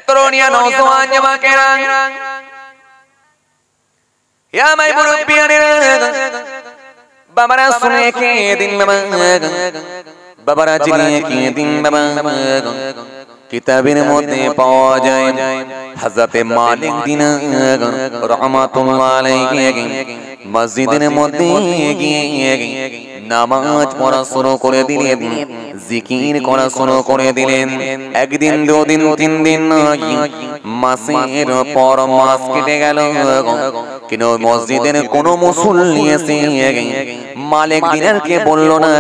তরুণিয়া নওজওয়ান যুবকেরা ইয়া মাই মুরব্বিয়ানেরা বাবারা শুনে কে দিন বাবা বাবারা জিনিয়ে কে দিন বাবা কিতাবের মধ্যে পাওয়া যায় হযরতে মালিক দিনার রাহমাতুল্লাহ আলাইহি মসজিদের মধ্যে গিয়ে নামাজ পড়া শুরু করে দিলেন জিকির করা শুরু করে দিলেন একদিন দুদিন তিন দিন মাসের পর মাস কেটে গেল কিন্তু মসজিদের কোনো মুসল্লি এসে মালিক দিনারকে বলল না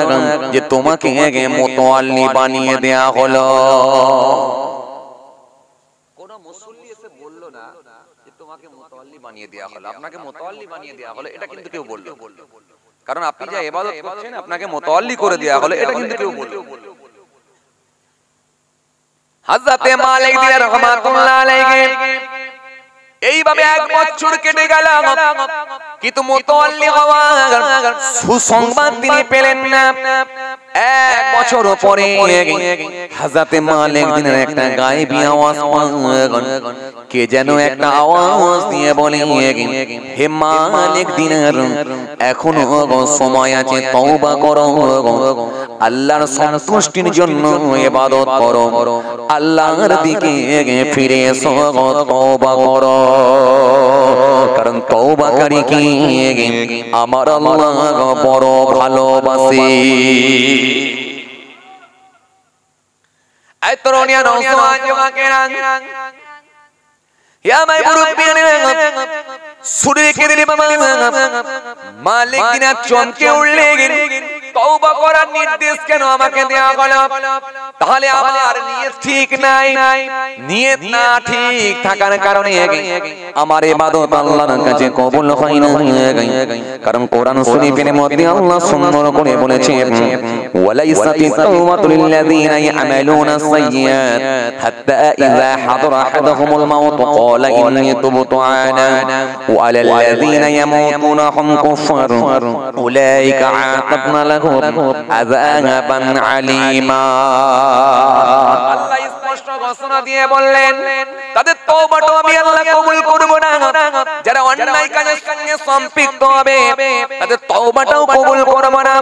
যে তোমাকে মুতাওয়াল্লি বানিয়ে দেয়া হলো কোন মুসল্লি এসে বলল না যে তোমাকে মুতাওয়াল্লি বানিয়ে দেয়া হলো আপনাকে মুতাওয়াল্লি বানিয়ে দেয়া হলো এটা কিন্তু কেউ বলল কারণ আপনি যা ইবাদত করছেন আপনাকে মুতাওয়াল্লি করে দেয়া হলো এটা কিন্তু কেউ বলল হযরতে মালিক দিনার রাহমাতুল্লাহ আলাইহি এইভাবে এক বছর কেটে গেল কিন্তু মুতাওয়াল্লি হওয়ার সুসংবাদ তিনি পেলেন না এক বছর পরে হযরতে মালিক দিনার একটা গায়েবী আওয়াজ পান কে যেন একটা আওয়াজ দিয়ে বলে হে মালিক দিনার এখনো সময় আছে তওবা করো আল্লাহর সন্তুষ্টির জন্য ইবাদত করো আল্লাহর দিকে ফিরে এসো তওবা করো কারণ তওবাকারীকে আমার আল্লাহ বড় ভালোবাসে এই তরুণিয়া নওজওয়ান যুবকেরা ইয়া মাই মুরব্বিয়ানেরা শুনে রেখে দিলে বাবা মালিক দিনার চমকে উঠলেন তওবা করার নির্দেশ কেন আমাকে দেয়া হলো তাহলে আমার নিয়ত ঠিক নাই নিয়ত না ঠিক থাকার কারণে আমার ইবাদত আল্লাহর কাছে কবুল হয় না কারণ কোরআন শরীফের মধ্যে আল্লাহ সুন্দর করে বলেছেন ওয়ালাইসাতিত তাওবাতু লিল্লাযিনা ইয়ামালুনা সাইয়্যাত হাত্তা ইযা হাদারা আহাদাহুমুল মাউত ক্বালা ইন্নী তুবতু আনা ওয়া আলাল্লাযিনা ইয়ামুতুনা হুম কুফার উলাইকা আতাবনা লাহুম আযাবান আলীমা আল্লাহ স্পষ্ট ঘোষণা দিয়ে বললেন তাদের তওবাটা আমি আল্লাহ কবুল করব না যারা অন্যায় কাজের সঙ্গে সম্পৃক্ত হবে তাদের তওবাটাও কবুল করব না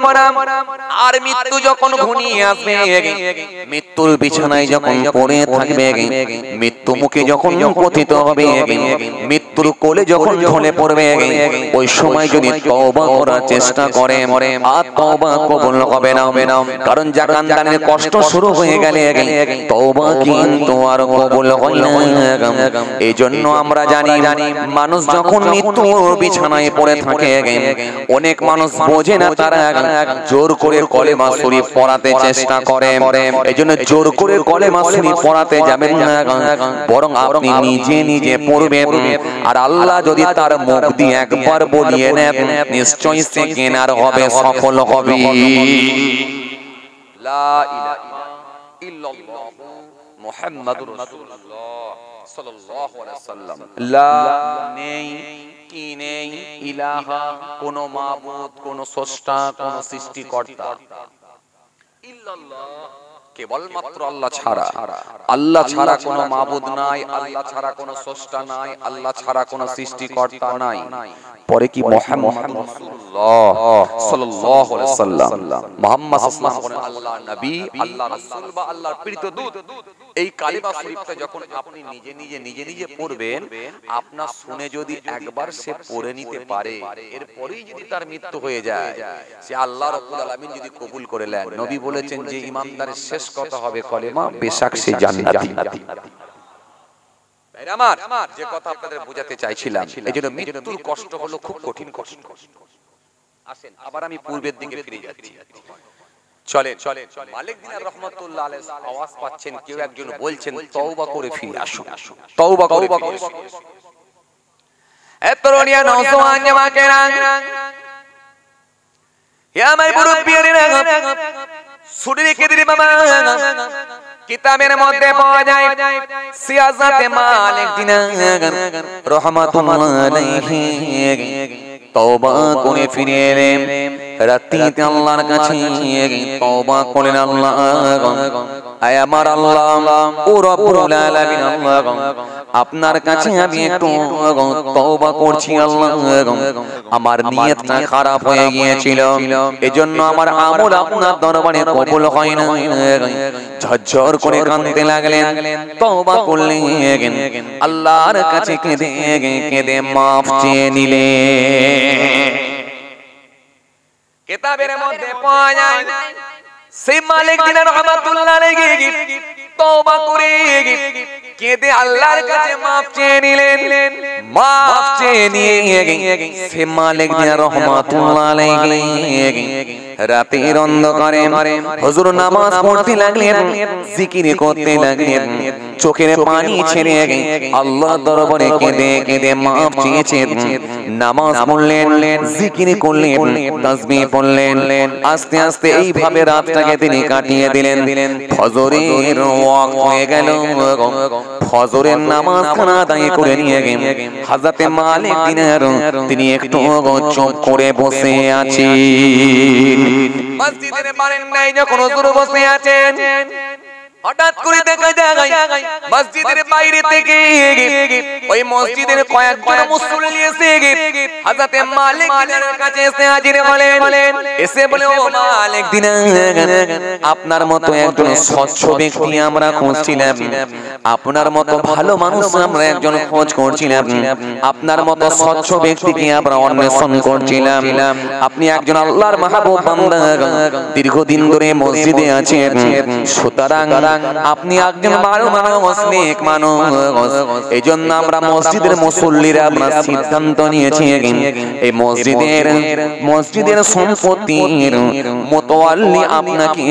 আর মৃত্যু যখন ঘনিয়ে আসবে মৃত্যুর বিছানায় যখন পড়ে থাকবে মৃত্যু মুখে যখন পতিত হবে মৃত্যুর কোলে যখন ঢলে পড়বে ওই সময় যদি তওবা করার চেষ্টা করে আর তওবা কবুল হবে না কারণ জাকানদানের কষ্ট শুরু হয়ে গেলে তওবা কিন্তু আর কবুল হয় না এইজন্য আমরা জানি মানুষ যখন মৃত্যুর বিছানায় পড়ে থাকে অনেক মানুষ বোঝে না তারা জোর করে কলেমা শরীফ পড়াতে চেষ্টা করে এইজন্য জোর করে কলেমা শরীফ পড়াতে যাবেন না বরং আপনি নিজে নিজে পড়বেন আর আল্লাহ যদি তার মুখ দিয়ে একবার বলিয়ে নেন নিশ্চয়ই সে কেনার হবে সফল হবে লা ইলাহা ইল্লাল্লাহ মুহাম্মাদুর রাসূলুল্লাহ সাল্লাল্লাহু আলাইহি ওয়াসাল্লাম লা নেই কি নেই ইলাহা কোন মাবুদ কোন স্রষ্টা কোন সৃষ্টিকর্তা ইল্লাল্লাহ কেবলমাত্র আল্লাহ ছাড়া কোনো মাবুদ নাই আল্লাহ ছাড়া কোনো স্রষ্টা নাই আল্লাহ ছাড়া কোনো সৃষ্টিকর্তা নাই পরে কি মুহাম্মদ রাসূলুল্লাহ সাল্লাল্লাহু আলাইহি ওয়াসাল্লাম মুহাম্মদ সাল্লাল্লাহু আলাইহি ওয়াসাল্লাম আল্লাহর নবী আল্লাহর রাসূল বা আল্লাহর প্রেরিত দূত এই কালিমা শরীফটা যখন আপনি নিজে নিজে পড়বেন আপনার শুনে যদি একবার সে পড়ে নিতে পারে এরপরেই যদি তার মৃত্যু হয়ে যায় সে আল্লাহ রাব্বুল আলামিন যদি কবুল করে নেন নবী বলেছেন যে ইমানদারের শেষ কথা হবে কলেমা বেশক সে জান্নাতি আমার যে কথা আপনাদের বোঝাতে চাইছিলাম এইজন্য মৃত্যুর কষ্ট হলো খুব কঠিন কষ্ট আসেন আবার আমি পূর্বের দিকে ফিরে যাচ্ছি চলেন মালিক দিনার রাহমাতুল্লাহ আলাইহি আওয়াজ পাচ্ছেন কেউ একজন বলছেন তওবা করে ফিরে আসুন তওবা করে এ তরুণিয়া নওজওয়ান জামাকেরা ইয়া মাই মুরব্বিয়ানেরা শুনে রেখে দিলে বাবা কিতাবের মধ্যে পাওয়া যায় সিয়াসাতে মালিক দিনার রাহমাতুল্লাহ আলাইহি তওবা করে ফিরে এলেন রাত্রিতে আল্লাহর কাছে তওবা করেন, আল্লাহ আয় আমার আল্লাহ ও রব্বুল আলামিন, আল্লাহ আপনার কাছে আমি একটু তওবা করছি আল্লাহ, আমার নিয়তটা খারাপ হয়ে গিয়েছিল, এজন্য আমার আমল আপনার দরবারে কবুল হয় না। ঝরঝর করে কাঁদতে লাগলেন, তওবা করলেন, আল্লাহর কাছে কেঁদে কেঁদে মাফ চেয়ে নিলেন। কিতাবের মধ্যে পাওয়া যায় সেই মালিক দিন রহমাতুল্লাহ আলাইহি তওবা করে কেঁদে আল্লাহর কাছে মাফ চেয়ে নিলেন। মাফ চেয়ে নিয়ে সে মালিক দিন রহমাতুল্লাহ আলাইহি রাতের অন্ধকারে হুজুর নামাজ পড়তে লাগলেন, জিকির করতে লাগলেন, চোখের পানি ছেড়ে আল্লাহর দরবারে কেঁদে কেঁদে মাফ চেয়েছেন। নামাজ পড়লেন, জিকির করলেন, তাসবিহ পড়লেন, আস্তে আস্তে এইভাবে রাতটাকে তিনি কাটিয়ে দিলেন। ফজরের ওয়াক্ত হয়ে গেল, ফজরের নামাজ আদায় করে নিয়ে হযরতে মালিক দিনার তিনি একটু চুপ করে বসে আছেন। মসজিদের বারান্দায় যখন হুজুর বসে আছেন, হঠাৎ করে দেখা যায় মসজিদের বাইরে থেকে ওই মসজিদের কয়েকজন মুসল্লি এসে হযরতে মালিক দিনারের কাছে এসে হাজির হলেন। এসে বলে, ও মালিক দিনার, আপনার মতো একজন স্বচ্ছ ব্যক্তি আমরা খুঁজছিলাম, আপনার মতো ভালো মানুষ আমরা একজন খোঁজ করছিলাম, আপনার মতো স্বচ্ছ ব্যক্তিকে আমরা অন্বেষণ করছিলাম। আপনি একজন আল্লাহর মাহবুব বান্দা, দীর্ঘদিন ধরে মসজিদে আছেন, সুতরাং আপনি একজন ভালো মানুষ, নেক মানুষ, এইজন্য আমরা মসজিদের মুসল্লিরা আমরা সিদ্ধান্ত নিয়েছি এই মসজিদের সম্পত্তির মুতাওয়াল্লি আপনাকে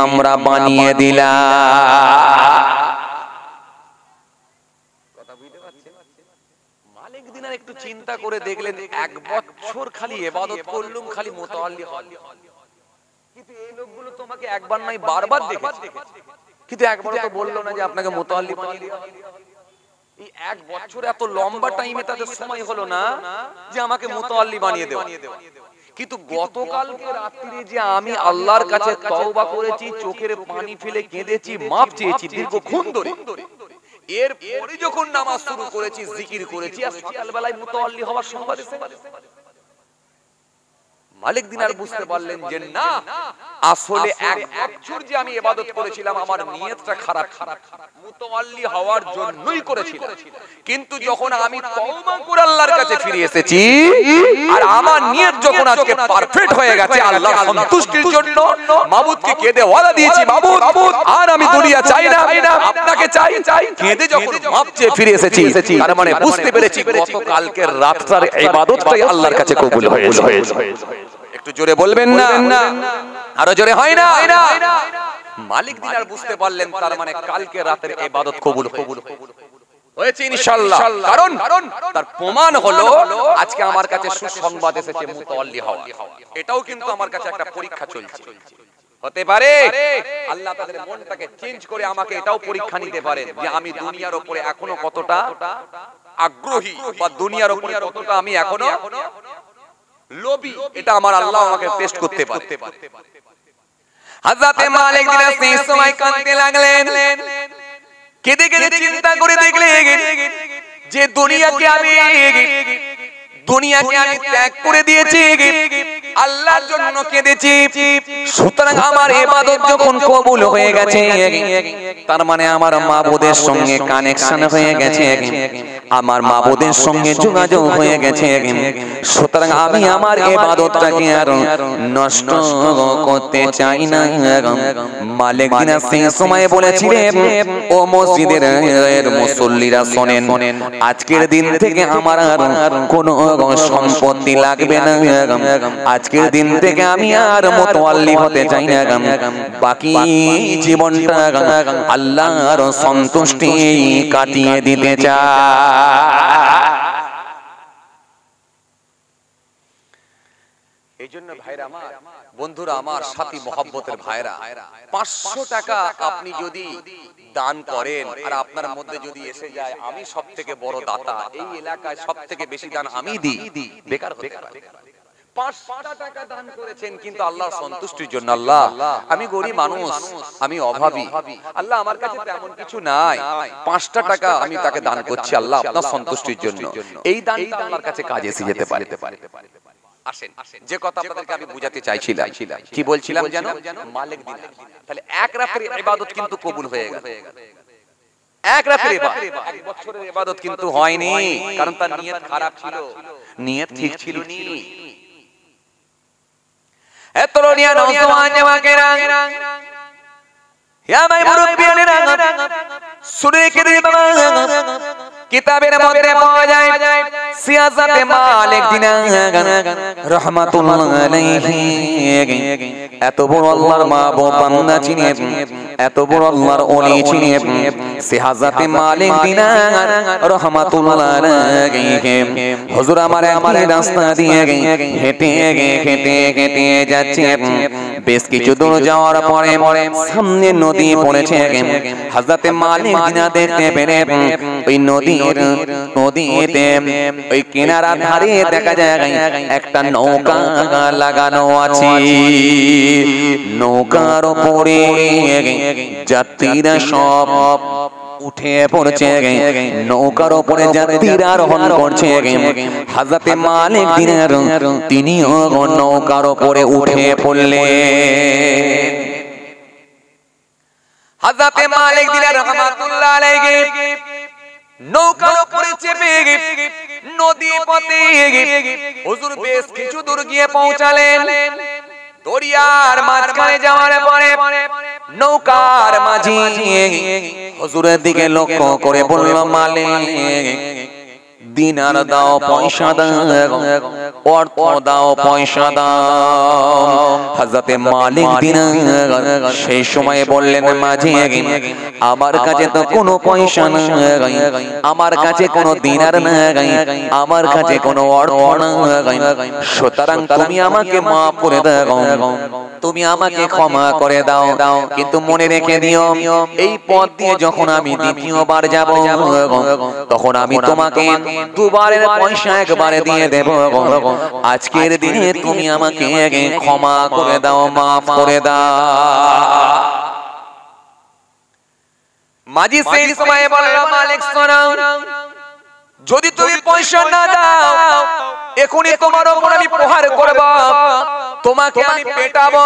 আমরা বানিয়ে দিলাম। মালিক দিনার একটু চিন্তা করে দেখলেন, এক বছর খালি ইবাদত করলুম, খালি মুতাওয়াল্লি হল, কিন্তু এই লোকগুলো তোমাকে একবার নয় বারবার দেখেছে, কিন্তু একবার তো বললো না যে আপনাকে মুতাওয়াল্লি বানিয়ে দিলাম। এই এক বছর এত লম্বা টাইমে তাদের সময় হলো না যে আমাকে মুতাওয়াল্লি বানিয়ে দেওয়া। কিন্তু গতকালকে রাত্রে যে আমি আল্লাহর কাছে তওবা করেছি, চোখের পানি ফেলে কেঁদেছি, মাফ চেয়েছি দীর্ঘক্ষণ ধরে, এর পরে যখন নামাজ শুরু করেছি, জিকির করেছি, আর সকালবেলায় মুতাওয়াল্লি হওয়ার সংবাদ এসে গেল। মালিক দিনার বুঝতে পারলেন যে না, আসলে এক বছর যে আমি ইবাদত করেছিলাম আমার নিয়তটা খারাপ, মুতাওয়াল্লি হওয়ার জন্যই করেছিলাম, কিন্তু যখন আমি তওবা করে আল্লাহর কাছে ফিরে এসেছি আর আমার নিয়ত যখন আজকে পারফেক্ট হয়ে গেছে আল্লাহর সন্তুষ্টির জন্য, মাবুদকে কেঁদে ওয়াদা দিয়েছি, মাবুদ আর আমি দুনিয়া চাই না, আপনাকে চাই, কেঁদে যখন মাপ চেয়ে ফিরে এসেছি, তার মানে বুঝতে পেরেছি গতকালকে রাতটার ইবাদতটাই আল্লাহর কাছে কবুল হয়েছে। একটু জোরে বলবেন না, আরো জোরে হয় না? মালিক দিনার বুঝতে পারলেন তার মানে কালকে রাতের ইবাদত কবুল হয়েছে ইনশাআল্লাহ। কারণ তার প্রমাণ হলো আজকে আমার কাছে সুসংবাদ এসেছে মুতাওয়াল্লি হওয়া। এটাও কিন্তু আমার কাছে একটা পরীক্ষা চলছে। হতে পারে আল্লাহ তাদের মনটাকে চেঞ্জ করে আমাকে এটাও পরীক্ষা নিতে পারেন যে আমি দুনিয়ার উপরে এখনো কতটা আগ্রহী, বা দুনিয়ার উপরে কতটা আমি এখনো লোভী, এটা আমার আল্লাহ আমাকে টেস্ট করতে পারে। হযরতে মালিক দিনার সেই সময় কাঁদতে লাগলেন, কেঁদে কেঁদে চিন্তা করে দেখলেন যে দুনিয়াকে আমি ত্যাগ করে দিয়েছি, আল্লাহর জন্য কেঁদেছি, সুতরাং আমার ইবাদত যখন কবুল হয়ে গেছে, তার মানে আমার মাবুদের সঙ্গে কানেকশন হয়ে গেছে, আমার মাবুদের সঙ্গে যোগাযোগ হয়ে গেছে, সুতরাং আমি আমার ইবাদতটাকে আর নষ্ট করতে চাই না। মালিক দিনার সেই সময় বলেছিলেন, ও মসজিদের মুসল্লিরা শোনেন, আজকের দিন থেকে আমার আর কোনো সম্পত্তি লাগবে না, আজকের দিন থেকে আমি আর মুতাওয়াল্লি হতে চাই না, বাকি জীবনটা আল্লাহর সন্তুষ্টি কাটিয়ে দিতে চাই। এইজন্য ভাইরা আমার, বন্ধুরা আমার, সাথী মহব্বতের ভাইরা, 500 টাকা আপনি যদি দান করেন আর আপনার মধ্যে যদি এসে যায় আমি সবথেকে বড় দাতা, এই এলাকায় সবথেকে বেশি দান আমি দিই, বেকার হতে পারে। 5টা টাকা দান করেছেন কিন্তু আল্লাহর সন্তুষ্টির জন্য। আল্লাহ আমি গরিব মানুষ, আমি অভাবী, আল্লাহ আমার কাছে তেমন কিছু নাই, 5টা টাকা আমি তাকে দান করছি আল্লাহ আপনার সন্তুষ্টির জন্য। এই দানটা আল্লাহর কাছে কাজে এসে যেতে পারে। আসেন, যে কথা আপনাদেরকে আমি বুঝাতে চাইছিলাম, কি বলছিলাম যেন, মালিক দিন। তাহলে এক রাতের ইবাদত কিন্তু কবুল হয়ে গেল। এক রাতের ইবাদত, এক বছরের ইবাদত কিন্তু হয়নি, কারণ তার নিয়ত খারাপ ছিল, নিয়ত ঠিক ছিল নি। এতরনিয়া নওজওয়ান জামাকেরা, ইয়া ভাই মুরব্বিয়ানেরা, শুনে কি রে বাবা, কিতাবের মধ্যে পাওয়া যায় সিয়াসাতে মালিক দিনার রাহমাতুল্লাহ আলাইহি, এত বড় আল্লাহর মাহবুব বান্দা চিনে, এত বড় আল্লাহর ওলি চিনে, সিয়াসাতে মালিক দিনার রাহমাতুল্লাহ আলাইহি হুজুর আমার রাস্তা দিয়ে হেঁটে হেঁটে হেঁটে যাচ্ছে। বেশ কিছু দূর যাওয়ার পরে সামনে নদী পড়েছে। হযরত মালিক দিনার দেখতে পেরে ওই নদীতে ওই কিনারা ধারে দেখা যায় একটা নৌকা লাগানো আছে। নৌকার উপরে যাত্রীরা সব উঠে পড়ছে, নৌকার উপরে যাত্রীরা আরোহণ করছে। হযরত মালিক দিনার তিনিও নৌকার উপরে উঠে পড়লেন। হযরত মালিক দিনার রাহমাতুল্লাহ আলাইহি নৌকার উপরে চেপে নদী পথে হুজুর বেশ কিছু দূর গিয়ে পৌঁছালেন। দরিয়ার মাঝখানে যাওয়ার পরে নৌকার মাঝি হুজুরের দিকে লক্ষ্য করে বলল, মালিক দিনার দাও, পয়সা দাও, অর্থ দাও, পয়সা দাও। হযরত মালিক দিনার সেই সময় বললেন, মাঝি আমার কাছে তো কোনো পয়সা নাই, আমার কাছে কোনো দিনার নাই, আমার কাছে কোনো অর্থ নাই, সুতরাং তুমি আমাকে মাফ করে দাও, তুমি আমাকে ক্ষমা করে দাও। কিন্তু মনে রেখে দিও, এই পথ দিয়ে যখন আমি দ্বিতীয়বার যাব তখন আমি তোমাকে দুবারের পয়সা একবারে দিয়ে দেব। আজকের দিনে তুমি আমাকে ক্ষমা করে দাও, মাফ করে দাও। মাঝি সেই সময় বলল, মালিক শোনো, যদি তুমি পয়সা না দাও এখনই তোমার উপর আমি প্রহার করব, তোমাকে আমি পেটাবো,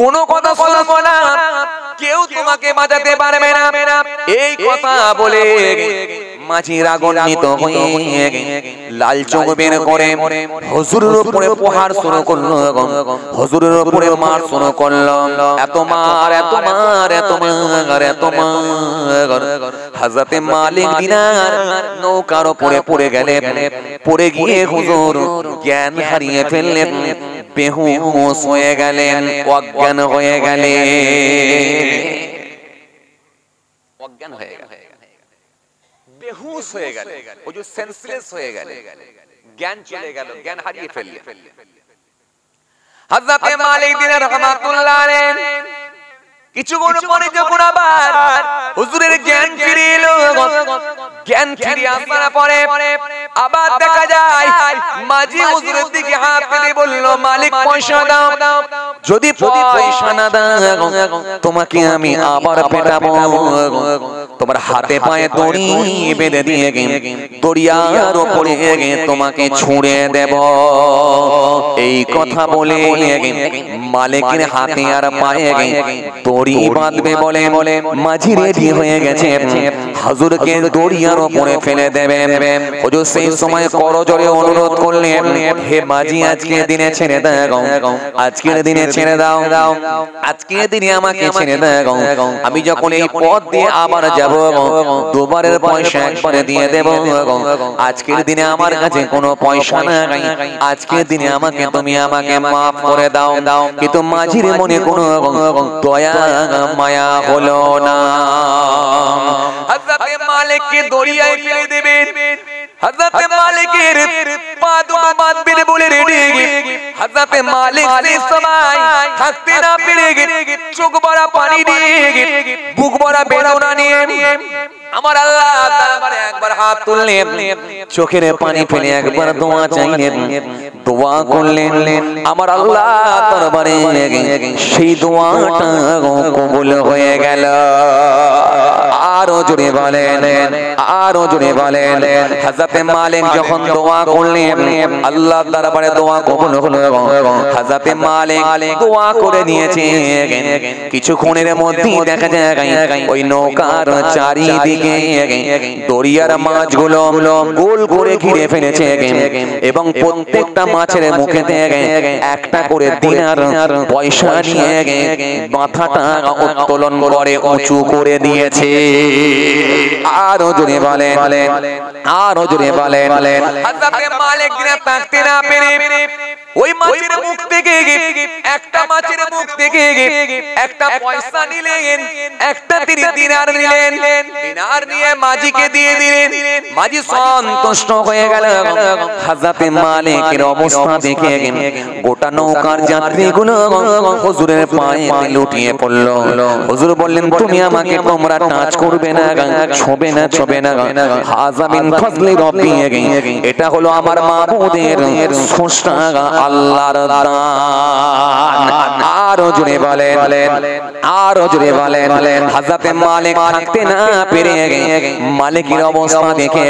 কোনো কথা শুনবো না, কেউ তোমাকে বাঁচাতে পারবে না। এই কথা বলে মাঝি রাগান্বিত হয়ে লাল চোখ বের করে হুজুরের উপরে প্রহার শুরু করলো, হুজুরের উপরে মার শুরু করলো। এত মার, এত মার, এত মার, এত মার। হযরত মালিক দিনার নৌকার উপরে পড়ে গেলেন। পড়ে গিয়ে হুজুর জ্ঞান হারিয়ে ফেললেন, বেহুশ হয়ে গেলেন, অজ্ঞান হয়ে গেলেন, অজ্ঞান হয়ে গেলেন, বেহুশ হয়ে গেলেন, ওই যে সেন্সলেস হয়ে গেলেন, জ্ঞান চলে গেল, জ্ঞান হারিয়ে ফেললেন। হযরত মালিক দিনার রাহমাতুল্লাহ আলাইহি কিছুক্ষণ পরে যখন আবার হুজুরের জ্ঞান ফিরে এলো, জ্ঞান ফিরে আসার পরে আবার দেখা যায় মাঝি হুজুরের দিকে হাত পেতে বলল, মালিক পয়সা দাও, যদি পয়সা না দাও তোমাকে আমি আবার পেটাবো, তোমার হাতে পায়ে দড়ি বেঁধে দিয়ে দরিয়ার উপরে তোমাকে ছুঁড়ে দেব। এই কথা বলে মালিকের হাতে আর পায়ে দড়ি বাঁধবে বলে মাঝি রেডি হয়ে গেছে, হুজুরকে দরিয়ার উপরে ফেলে দেবে। হুজুর সেই সময় করজোরে অনুরোধ করলেন, হে মাঝি আজকের দিনে ছেড়ে দাও, আজকের দিনে ছেড়ে দাও, আজকের দিনে আমাকে ছেড়ে দাও। আমি যখন এই পথ দিয়ে আবার যাব দুবারের পয়সা একবারে দিয়ে দেব। আজকের দিনে আমার কাছে কোনো পয়সা নাই, আজকের দিনে তুমি আমাকে মাফ করে দাও। কিন্তু মাঝির মনে কোনো দয়া মায়া হলো না। হযরত মালিককে দরিয়ায় ফেলে দেবেন, হযরত মালিকের পা দুটো বাঁধবেন বলে রেডি হযরতে মালিক সেই সময় থাকতে না পেরে চোখ ভরা পানি দিয়ে বুক ভরা বেদনা নিয়ে আমার আল্লাহ দরবারে একবার হাত তুললেন, চোখের পানি ফেলে একবার দোয়া চাইলেন, দোয়া করলেন। আমার আল্লাহ দরবারে সেই দোয়াটা কবুল হয়ে গেল। আরো জোরে বলেন, আরো জোরে বলেন। হযরতে মালিক যখন দোয়া করলেন আল্লাহ দরবারে দোয়া কবুল হলো। হযরতে মালিক দোয়া করে নিয়েছে, কিছুক্ষণের মধ্যেই দেখা যায় ওই নৌকার চারিদিকে দরিয়ার মাছগুলো গোল করে ঘিরে ফেলেছে এবং প্রত্যেকটা মাছের মুখে একটা করে দিনার পয়সা নিয়ে মাথাটা উত্তোলন করে উঁচু করে দিয়েছে। আরো জোরে বলেন, আরো জোরে বলেন। হযরতে মালিক থাকতে না পেরে ওই মাছের মুখ থেকে একটা মাছের মুখ থেকে একটা পয়সা নিলেন, একটা দিনার নিলেন, দিনার নিয়ে মাঝিকে দিয়ে দিলেন। মাঝি সন্তুষ্ট হয়ে গেল। হযরতে মালিকের অবস্থা দেখে গোটা নৌকার যাত্রীগুলো হুজুরের পায়ে লুটিয়ে পড়ল। হুজুর বললেন, তুমি আমাকে তোমরা টাচ করবে না, ছবে না, ছবে না। হাযা মিন ফাজলি রব্বি, এটা হলো আমার মাবুদের স্রষ্টা আল্লাহর দান। আরো জোরে বলেন, আরো জোরে বলেন। হযরতে মালিক থাকতে না পেরে মালিকের অবস্থা দেখে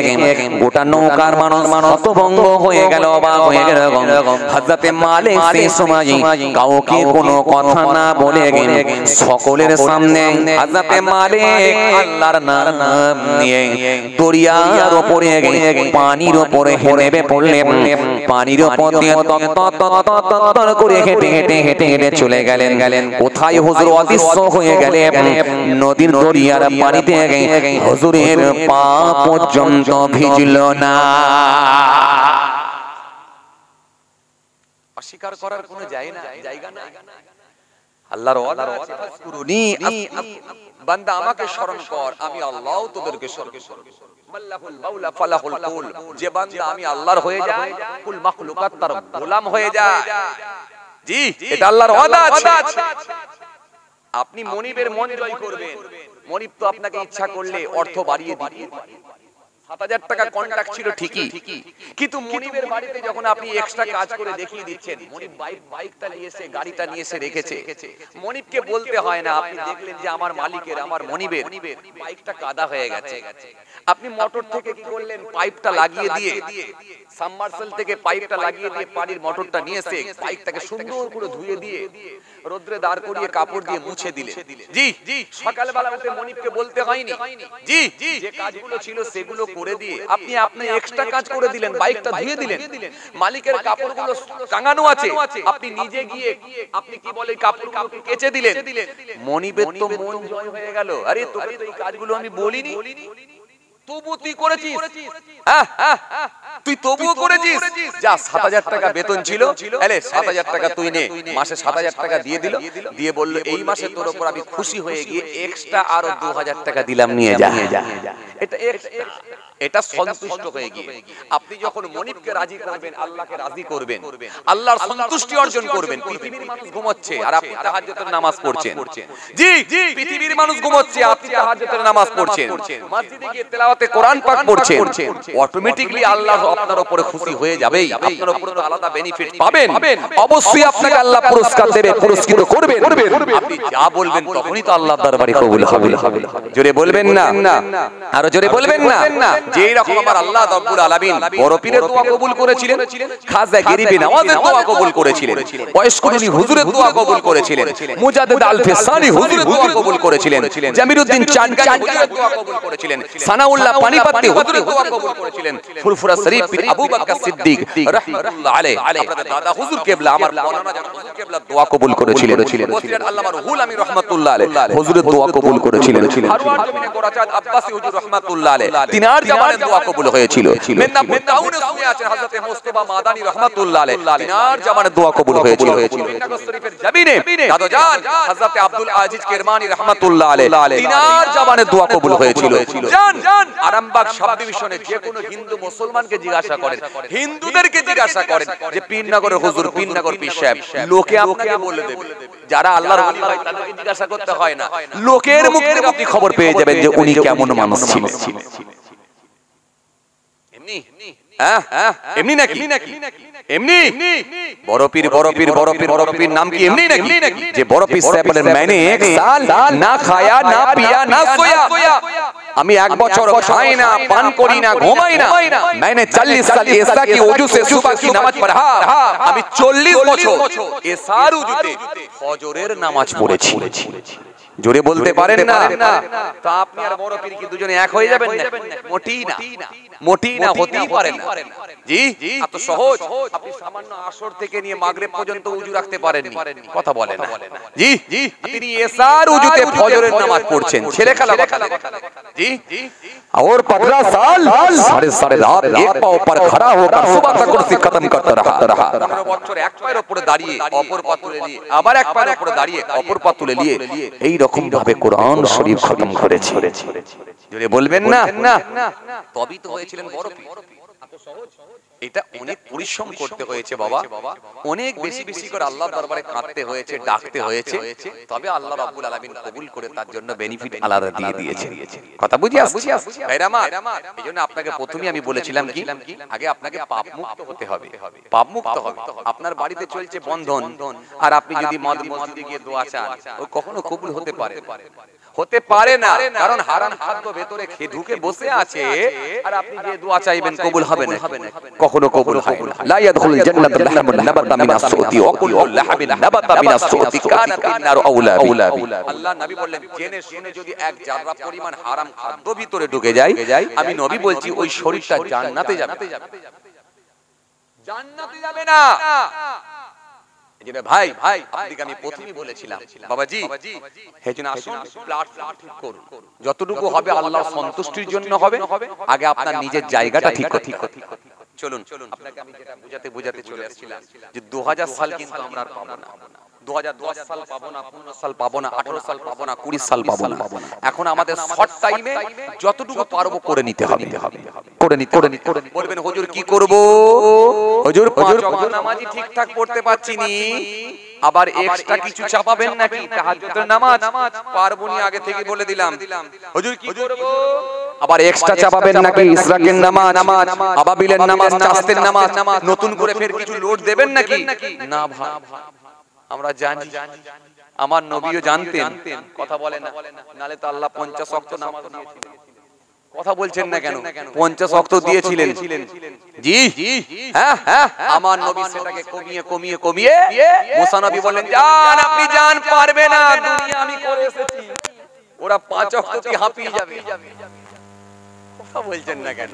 গোটা নৌকার মানুষ হতভম্ব হয়ে গেল, অবাক হয়ে গেল। হযরতে মালিক সেই সময় কাউকে কোনো কথা না বলে সকলের সামনে হযরতে মালিক আল্লাহর নাম নিয়ে দরিয়ার উপরে পানির উপরে হেঁটে পড়লেন। পানির উপর দিয়ে তত্তর করে হেঁটে হেঁটে হেঁটে হেঁটে চলে গেলেন। কোথায় হুজুর অদৃশ্য হয়ে গেলেন নদীর দরিয়ার পানিতে। হুজুরের পা পর্যন্ত ভিজল না। অস্বীকার করার কোনো জায়গা না। আল্লাহর ওয়াদা আছে, ফাজকুরুনি বান্দা আমাকে স্মরণ কর, আমি আল্লাহ তোদেরকে স্মরণ করব। মাল্লাহুল মাওলা ফালাহুল কুল, যে বান্দা আমি আল্লাহর হয়ে যায় কুল মাখলুকাত তার গোলাম হয়ে যায়। জি, এটা আল্লাহর ওয়াদা আছে। আপনি মনিবের মন জয় করবেন, মনিব তো আপনাকে ইচ্ছা করলে অর্থ বাড়িয়ে দিবে। ৭০০০ টাকা কন্ট্রাক্ট ছিল ঠিকই, কিন্তু মনিবের বাড়িতে যখন আপনি এক্সট্রা কাজ করে দেখিয়ে দিচ্ছেন, মনিব বাইকটা নিয়ে এসে গাড়িটা নিয়ে এসে রেখেছে, মনিবকে বলতে হয় না। আপনি দেখলেন যে আমার মালিকের, আমার মনিবের বাইকটা কাদা হয়ে গেছে, আপনি মোটর থেকে কি করলেন, পাইপটা লাগিয়ে দিয়ে, সাবমার্সেল থেকে পাইপটা লাগিয়ে দিয়ে পানির মোটরটা নিয়ে এসে বাইকটাকে সুন্দর করে ধুয়ে দিয়ে রোদ্রে দাঁড় করিয়ে কাপড় দিয়ে মুছে দিলে। জি, সকালবেলা উঠে মনিবকে বলতে হয়নি। জি, যে কাজগুলো ছিল সেগুলো করে দিয়ে আপনি এক্সট্রা কাজ করে দিলেন, বাইকটা ধুয়ে দিলেন। মালিকের কাপড়গুলো টাঙানো আছে, আপনি নিজে গিয়ে আপনি কি বলে কাপড়গুলো কেচে দিলেন। মনিবের তো মন জয় হয়ে গেল। আরে তোকে তো এই কাজগুলো আমি বলিনি, তবু তুই করেছিস। তুই তবুও করেছিস। যা ৭০০০ টাকা বেতন ছিল, এলে ৭০০০ টাকা তুই নে। মাসে ৭০০০ টাকা দিয়ে দিল, দিয়ে বলল এই মাসে তোর উপর আমি খুশি হয়ে গিয়ে এক্সট্রা আরো ২০০০ টাকা দিলাম, নিয়ে যা। এটা সন্তুষ্ট হয়ে গিয়ে আপনি যখন মনিবকে রাজি করবেন, আল্লাহকে রাজি করবেন, আল্লাহর সন্তুষ্টি অর্জন করবেন। পৃথিবীর মানুষ ঘুমোচ্ছে আর আপনি তাহাজ্জুদের নামাজ পড়ছেন। জি, পৃথিবীর মানুষ ঘুমোচ্ছে, আপনি তাহাজ্জুদের নামাজ পড়ছেন, মসজিদে গিয়ে তেলাওয়াতে কোরআন পাক পড়ছেন। অটোমেটিক্যালি আল্লাহ আপনার উপরে খুশি হয়ে যাবেই। আপনার উপরে তো আলাদা বেনিফিট পাবেন। অবশ্যই আপনাকে আল্লাহ পুরস্কার দেবে, পুরস্কৃত করবেন। আপনি যা বলবেন তখনই তো আল্লাহর দরবারে কবুল হবে। জোরে বলবেন না, আরো জোরে বলবেন না। যেই রকম আমার আল্লাহ রাব্বুল আলামিন বড় পীরের দোয়া কবুল করেছিলেন, খাজা গরিবে নওয়াজের দোয়া কবুল করেছিলেন, বয়স্করুনি হুজুরের দোয়া কবুল করেছিলেন, মুজাদ্দিদ আল ফিসানি হুজুরের দোয়া কবুল করেছিলেন, জামিরউদ্দিন চাঁদগাঁই হুজুরের দোয়া কবুল করেছিলেন, সানাউল্লাহ পানিপত্তি হুজুরের দোয়া কবুল করেছিলেন, ফুরফুরা শরীফ পীর আবু বকর সিদ্দিক রাহমাতুল্লাহ আলাইহি আপনাদের দাদা হুজুর কেবলা আমার মাওলানা জান হুজুর কেবলা দোয়া কবুল করেছিলেন। ওসিরাত আল্লামা রুহুল আমিন রাহমাতুল্লাহ আলাইহি হুজুরের দোয়া কবুল করেছিলেন। হারওয়ার জমিনে গোরাচাঁদ আব্বাসী হুজুর রাহমাতুল্লাহ রাহমাতুল্লাহ আলাইহি তিনার জামানে দোয়া কবুল হয়েছিল মেদিনীপুর টাউনে শুনে আছেন হযরত মুস্তাফা মাদানী রাহমাতুল্লাহ আলাইহি তিনার জামানে দোয়া কবুল হয়েছিল মেদিনীপুর শরীফের জমিনে দাদোজান হযরত আব্দুল আজিজ কিরমানি রাহমাতুল্লাহ আলাইহি তিনার জামানে দোয়া কবুল হয়েছিল জান আরামবাগ সাব ডিভিশনে যে কোনো হিন্দু মুসলমানকে জিজ্ঞাসা করেন হিন্দুদেরকে জিজ্ঞাসা করেন যে পীরনগরের হুজুর পীরনগর পীর সাহেব লোকে আপনাকে বলে দেবে যারা আল্লাহর ওলি হয় তাদেরকে জিজ্ঞাসা করতে হয় না লোকের মুখ থেকে আপনি খবর পেয়ে যাবেন যে উনি কেমন মানুষ ছিলেন এমনি এমনি নাকি এমনি বড় পীর নাম কি এমনি নাকি যে বড় পীর সাহেব বলেন मैंने एक साल ना खाया ना पिया ना सोया আমি এক বছর খাই না পান করি না ঘুমাই না मैंने 40 साल ऐसा कि वजू से सुबह की नमाज पढ़ा আমি 40 বছর এসার উজুতে ফজরের নামাজ পড়েছি জোরে বলতে পারেন না তো আপনি আর বড় পীর কি দুজনে এক হয়ে যাবেন না মোটি না হতেই পারেন না জি এত সহজ আপনি সামান্য আসর থেকে নিয়ে মাগরিব পর্যন্ত উজু রাখতে পারেননি কথা বলেন না জি আপনি এসার উজুতে ফজরের নামাজ পড়ছেন ছেলে খেলা কথা जी और 15 साल साढ़े रात एक पांव पर खड़ा होकर सुबह तक कुर्सी खत्म करता रहा 15 বছর এক পায়ের উপরে দাঁড়িয়ে অপর পা তুলে নিয়ে আবার এক পায়ের উপরে দাঁড়িয়ে অপর পা তুলে নিয়ে এই রকম ভাবে কোরআন শরীফ খতম করেছে জোরে বলবেন না তবেই তো হয়েছিলেন বড় পীর এত সহজ এটা অনেক পরিশ্রম করতে হয়েছে বাবা অনেক বেশি করে আল্লাহর দরবারে কাঁদতে হয়েছে ডাকতে হয়েছে তবে আল্লাহ রাব্বুল আলামিন কবুল করে তার জন্য বেনিফিট আলাদা দিয়ে দিয়েছে কথা বুঝি আসছে ভাইরা আমার এইজন্য আপনাকে প্রথমেই আমি বলেছিলাম কি আগে আপনাকে পাপ মুক্ত হতে হবে পাপ মুক্ত হবে আপনার বাড়িতে চলছে বন্ধন আর আপনি যদি মসজিদে গিয়ে দোয়া চান ও কখনো কবুল হতে পারে না কারণ হারাম খাদ্য ভেতরে খেয়ে ঢুকে বসে আছে আর আপনি যে দোয়া চাইবেন কবুল হবে না কখনো কবুল হয় না লা ইয়াদখুলুল জান্নাতা লাহমুন নাবাতা মিনাস সুতি ওয়া কুল্লু লাহমিন নাবাতা মিনাস সুতি কানা ফিন্নার আউলা আল্লাহ নবী বললেন জেনে শুনে যদি এক জাররা পরিমাণ হারাম খাদ্য ভিতরে ঢুকে যায় আমি নবী বলছি ওই শরীরটা জান্নাতে যাবে না ভাই আপনাকে আমি প্রথমেই বলেছিলাম বাবাজি হেজন্য আসুন প্ল্যাটফর্ম ঠিক করুন যতটুকু হবে আল্লাহর সন্তুষ্টির জন্য হবে আগে আপনার নিজের জায়গাটা ঠিক করুন চলুন আপনাকে আমি যেটা বুঝাতে চলে আসছিলাম যে 2000 সাল কিন্তু আমরা আর পাবো না 2010 সাল পাবো না 15 সাল পাবো না 18 সাল পাবো না 20 সাল পাবো না এখন আমাদের শর্ট টাইমে যতটুকু পারবো করে নিতে হবে বলবেন হুজুর কি করব হুজুর 5 ওয়াক্ত নামাজই ঠিকঠাক পড়তে পারছি নি আবার এক্সট্রা কিছু চাপাবেন নাকি তাহাজ্জুদের নামাজ পারবনি আগে থেকে বলে দিলাম হুজুর কি করব আবার এক্সট্রা চাপাবেন নাকি ইশরাকের নামাজ আবাবিলের নামাজ চাস্তের নামাজ নতুন করে ফের কিছু লোড দেবেন নাকি না ভাই আমরা জানি আমার নবীও জানতেন কথা বলেন না নালে তো আল্লাহ 50 ওয়াক্ত নামাজ দিয়েছিলেন কথা বলছেন না কেন 50 ওয়াক্ত দিয়েছিলেন জি হ্যাঁ আমার নবী সেটাকে কমিয়ে মুসা নবী বলেন জান আপনি জান পারবে না দুনিয়া আমি করে এসেছি ওরা 5 ওয়াক্তই হাঁপিয়ে যাবে কথা বলছেন না কেন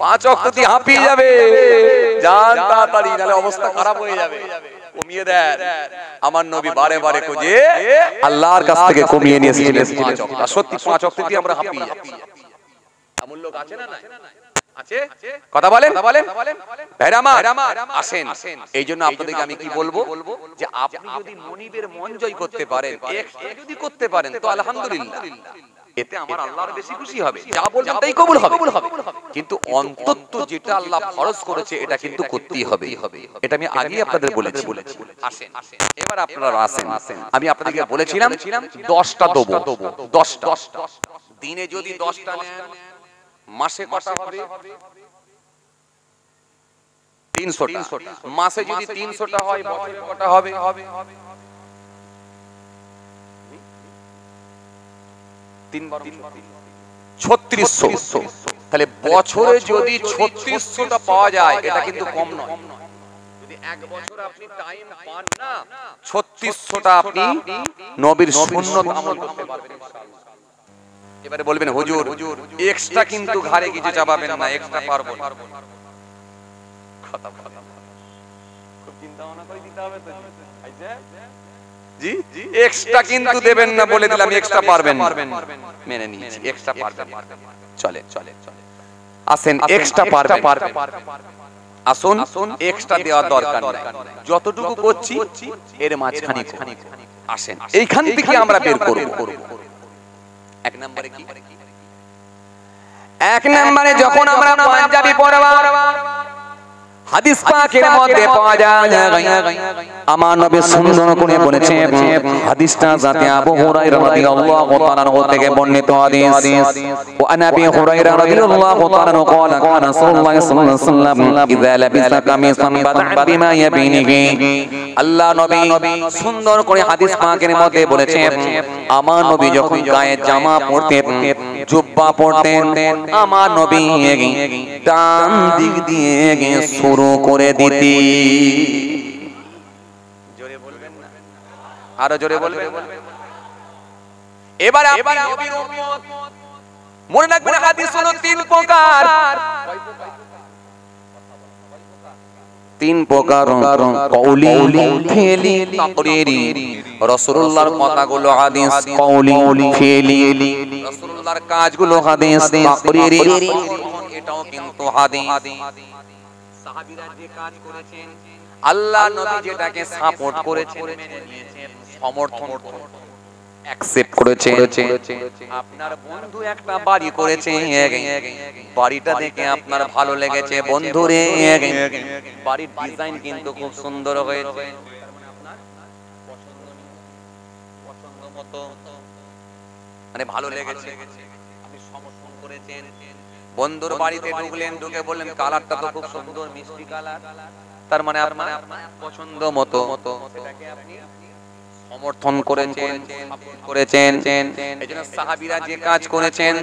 5 ওয়াক্তই হাঁপিয়ে যাবে জান তাড়াতাড়ি নালে অবস্থা খারাপ হয়ে যাবে কমিয়ে দেন আমার নবী বারে খুঁজে আল্লাহর কাছ থেকে কমিয়ে নিয়ে এসেছিলেন 5 ওয়াক্ত সত্যি 5 ওয়াক্তই আমরা হাঁপিয়ে যাচ্ছি এমন লোক আছে না আছে কথা বলেন ভাইরা আমার আসেন এইজন্য আপনাদেরকে আমি কি বলবো যে আপনি যদি মনিবের মন জয় করতে পারেন একটা যদি করতে পারেন তো আলহামদুলিল্লাহ এতে আমার আল্লাহর বেশি খুশি হবে যা বলবেন তাই কবুল হবে কিন্তু অন্তত যেটা আল্লাহ ফরজ করেছে এটা কিন্তু করতেই হবে এটা আমি আগেই আপনাদের বলেছি আসেন এবার আপনারা আসেন আমি আপনাদেরকে বলেছিলাম 10টা দেব 10টা দিনে যদি 10টা নেন মাসে কত হবে 300টা মাসে যদি 300টা হয় বছরে কত হবে 3 বার 3600 তাহলে বছরে যদি 3600টা পাওয়া যায় এটা কিন্তু কম নয় যদি এক বছর আপনি টাইম পান না 3600টা আপনি নবীর সুন্নাত আমল করতে পারবেন ইনশাআল্লাহ এবারে বলবেন হুজুর এক্সট্রা কিন্তু ঘাড়ে কিছু চাপাবেন না এক্সট্রা পারবো না কথা খুব চিন্তা ভাবনা করে দিতে হবে তো আইছে জি এক্সট্রা কিন্তু দেবেন না বলে দিলাম, এক্সট্রা পারবেন মেনে নিয়েছি, এক্সট্রা পারবেন, চলে চলে চলে আসেন, এক্সট্রা পারবেন, আসুন, এক্সট্রা দেওয়ার দরকার নাই, যতটুকু করছি এর মাঝখানে আসেন, এইখান থেকে আমরা বের করব। এক নম্বরে কি, এক নম্বরে যখন আমরা পাঞ্জাবি পরব, হাদিস পাকের মধ্যে পাওয়া যায়, আমার নবী সুন্দর করে বলেছেন, হাদিসটা যাতে আবু হুরায়রা রাদিয়াল্লাহু তাআলা আনহু থেকে বর্ণিত হাদিস, ওয়া আন আবি হুরায়রা রাদিয়াল্লাহু তাআলা আনহু قال قال رسول الله صلى الله عليه وسلم اذا لبس قميصا بدع بما يبينه, আল্লাহ নবী সুন্দর করে হাদিস পাকের মধ্যে বলেছেন, আমার নবী যখন গায়ে জামা পরতেন, জুব্বা পরতেন, আমার নবী ডান দিক দিয়ে শুরু করে দিতি। জোরে বলবেন না, আরো জোরে বলবেন। এবারে আপনি নবীর উম্মত, মনে রাখবেন হাদিস হলো তিন প্রকার, তিন প্রকার, কওলি, ফেলি, তাকরিরি। রাসূলুল্লাহর কথাগুলো হাদিস, কওলি, ফেলি, রাসূলুল্লাহর কাজগুলো হাদিস, তাকরিরি, এটাও কিন্তু হাদিস। সাহাবীরা যে কাজ করেছেন, আল্লাহ নবী যেটাকে সাপোর্ট করেছেন, মেনে নিয়েছেন, সমর্থন করেছেন, অ্যাকসেপ্ট করেছেন। আপনার বন্ধু একটা বাড়ি করেছে, বাড়িটা দেখে আপনার ভালো লেগেছে, বন্ধুরে বাড়ির ডিজাইন কিন্তু খুব সুন্দর হয়েছে, পছন্দ মতো, মানে ভালো লেগেছে, আপনি সমর্থন করেছেন। বন্ধুর বাড়িতে ঢুকলেন, ঢুকে বললেন কালারটা তো খুব সুন্দর, মিষ্টি কালার, তার মানে আপনার পছন্দ মতো, সেটাকে আপনি সমর্থন করেছেন। এজন্য সাহাবীরা যে কাজ করেছেন,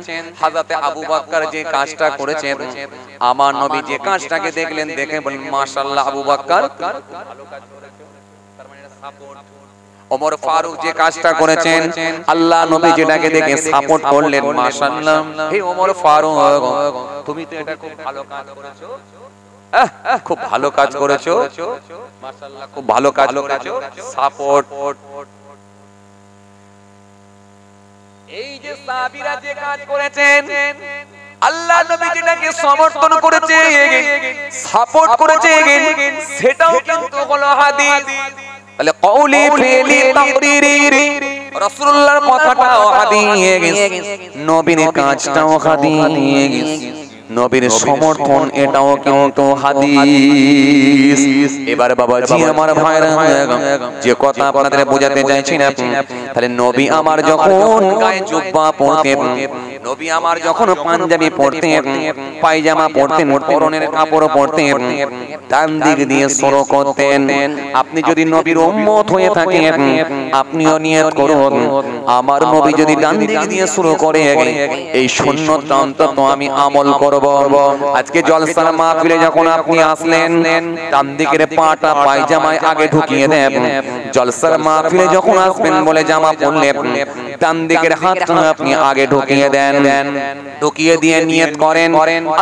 হযরতে আবু বকর যে কাজটা করেছেন, আমার নবী যে কাজটাকে দেখলেন, দেখে বলেন মাশাআল্লাহ আবু বকর ভালো কাজ করেছো, তার মানে এটা সাপোর্ট। ওমর ফারুক যে কাজটা করেছেন, আল্লাহ নবী যেটাকে দেখে সাপোর্ট করলেন, মাশাআল্লাহ হে ওমর ফারুক তুমি তো এটা খুব ভালো কাজ করেছো, খুব ভালো কাজ করেছো, মাশাআল্লাহ খুব ভালো কাজ করেছো, সাপোর্ট। এই যে সাহাবীরা যে কাজ করেছেন, আল্লাহ নবী যেটাকে সমর্থন করেছে, সাপোর্ট করেছে, সেটাও কিন্তু হলো হাদিস। তাহলে কওলি, ফেলি, তাকরিরি, রাসূলুল্লাহর কথাটাও হাদিস, নবীর কাজটাও হাদিস, নবীর সমর্থন এটাও কিন্তু হাদিস। এবার বাবাজি আমার ভাইরা, যে কথা আপনাদের বোঝাতে চাইছি না, তাহলে নবী আমার যখন গায়ে জুব্বা পরতেন, নবী আমার যখন পাঞ্জাবি পরতেন, পায়জামা পরতেন, পরনের কাপড় পরতেন, ডান দিক দিয়ে শুরু করতেন। আপনি যদি নবীর উম্মত হয়ে থাকেন, আপনিও নিয়ত করুন, আমার নবী যদি ডান দিক দিয়ে শুরু করে, এই সুন্নতটা অন্তত আমি আমল করব। আজকে জলসার মাহফিলে যখন আপনি আসলেন, ডান দিকের পাটা পায়জামায় আগে ঢুকিয়ে দেন। জলসার মাহফিলে যখন আসবেন বলে জামা পরলেন, ডান দিকের হাতটা আপনি আগে ঢুকিয়ে দেন, ঢুকিয়ে দিয়ে নিয়ত করেন,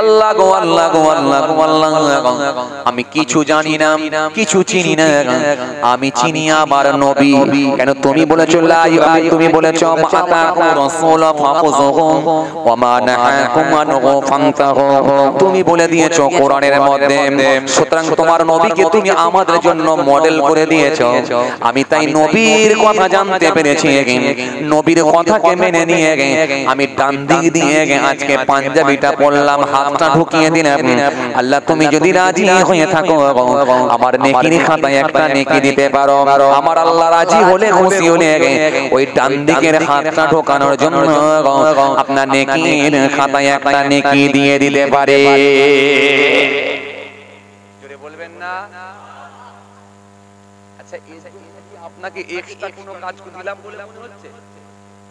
আল্লাহ গো আল্লাহ গো আল্লাহ গো আল্লাহ, আমি কিছু জানি না, কিছু চিনি না, আমি চিনি আমার নবী। কেন তুমি বলেছো লা ইলাহা, তুমি বলেছো মাতাকুম রাসূল ফাখুযুহু ওয়া মা নাহাকুম আনহু ফান্তাহু, তুমি বলে দিয়েছো কোরআনের মধ্যে, সুতরাং তোমার নবীকে তুমি আমাদের জন্য মডেল করে দিয়েছো। আমি তাই নবীর কথা জানতে পেরেছি, নবীর কথাকে মেনে নিয়ে আমি ডান দিক দিয়ে আজকে পাঞ্জাবিটা পরলাম, হাতটা ঢুকিয়ে দিলাম। আল্লাহ তুমি যদি রাজি হয়ে থাকো, আমার নেকির খাতায় একটা নেকি দিতে পারো, আমার আল্লাহ রাজি হলে, খুশি হলে ওই ডান দিকের হাতটা ঢোকানোর জন্য আপনার নেকির খাতায় একটা নেকি দিয়ে দিতে পারে। জোরে বলবেন না? আচ্ছা আপনাকে এক্সট্রা কোনো কাজ দিলাম বলে মনে হচ্ছে?